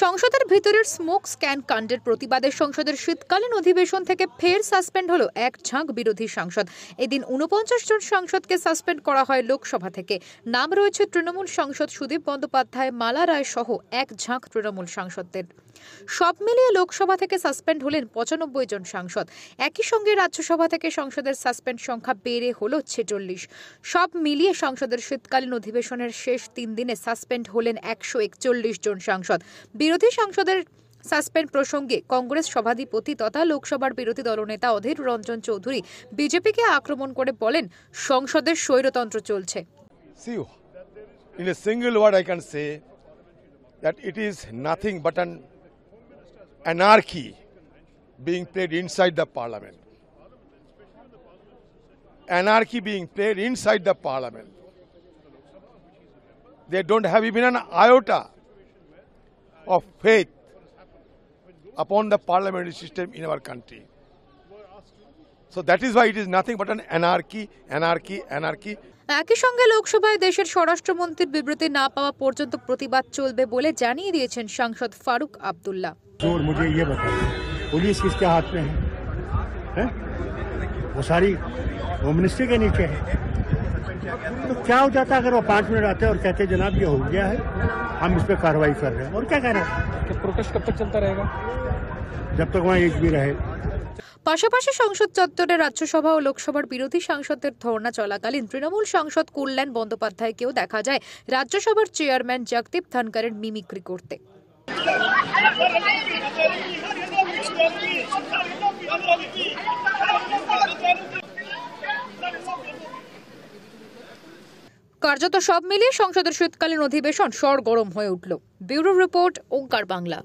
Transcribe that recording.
সংসদের ভিতরের smoke scan কাণ্ডের প্রতিবাদে সংসদের শীতকালীন অধিবেশন থেকে ফের সাসপেন্ড হলো এক ঝাঁক বিরোধী সাংসদ। এদিন 49 জন সাংসদকে সাসপেন্ড করা হয় লোকসভা থেকে। নাম রয়েছে তৃণমূল সাংসদ সুদীপ বন্দ্যোপাধ্যায়, মালা রায় সহ এক ঝাঁক তৃণমূল সাংসদদের। সব মিলিয়ে লোকসভা থেকে সাসপেন্ড হলেন 95 জন সাংসদ। একই সঙ্গে রাজ্যসভা থেকে সংসদের সাসপেন্ড সংখ্যা বেড়ে হলো 46। সব মিলিয়ে সংসদের শীতকালীন অধিবেশনের শেষ 3 দিনে সাসপেন্ড হলেন 141 জন সাংসদ। বিরোধী সাংসদের সাসপেন্ড প্রসঙ্গে কংগ্রেস সভাধিপতি তথা লোকসভার বিরোধী দলনেতা অধীর রঞ্জন চৌধুরী বিজেপিকে আক্রমণ করে বলেন, সংসদের স্বৈরতন্ত্র চলছে। See, in a single word I can say that it is nothing but an anarchy being played inside the parliament. Anarchy being played inside the parliament. They don't have even an iota of faith upon the parliamentary system in our country. So that is why it is nothing but an anarchy. একই সঙ্গে লোকসভায় দেশের স্বরাষ্ট্রমন্ত্রীর বিবৃতি না পাওয়া পর্যন্ত প্রতিবাদ চলবে বলে জানিয়ে দিয়েছেন সাংসদ ফারুক আব্দুল্লাহ। मुझे ये बताओ, पुलिस किसके हाथ में है? वो सारी होम मिनिस्ट्री के नीचे है। तो क्या हो जाता अगर वो 5 मिनट आते और कहते जनाब ये हो गया है, हम इस पे कार्रवाई कर रहे हैं, और क्या कह रहे हैं? तो प्रोटेस्ट कब तक चलता रहेगा? जब तक वहाँ एक भी रहे। পাশাপাশি সংসদ চত্বরে রাজ্যসভা ও লোকসভার বিরোধী সাংসদদের ধর্ণা চলাকালীন তৃণমূল সাংসদ কল্যাণ বন্দ্যোপাধ্যায়কেও দেখা যায় রাজ্যসভার চেয়ারম্যান জগদীপ ধনকরের মিমিক্রি করতে। কার্যত সব মিলিয়ে সংসদের শীতকালীন অধিবেশন সরগরম হয়ে উঠল। ব্যুরো রিপোর্ট, ওঙ্কার বাংলা।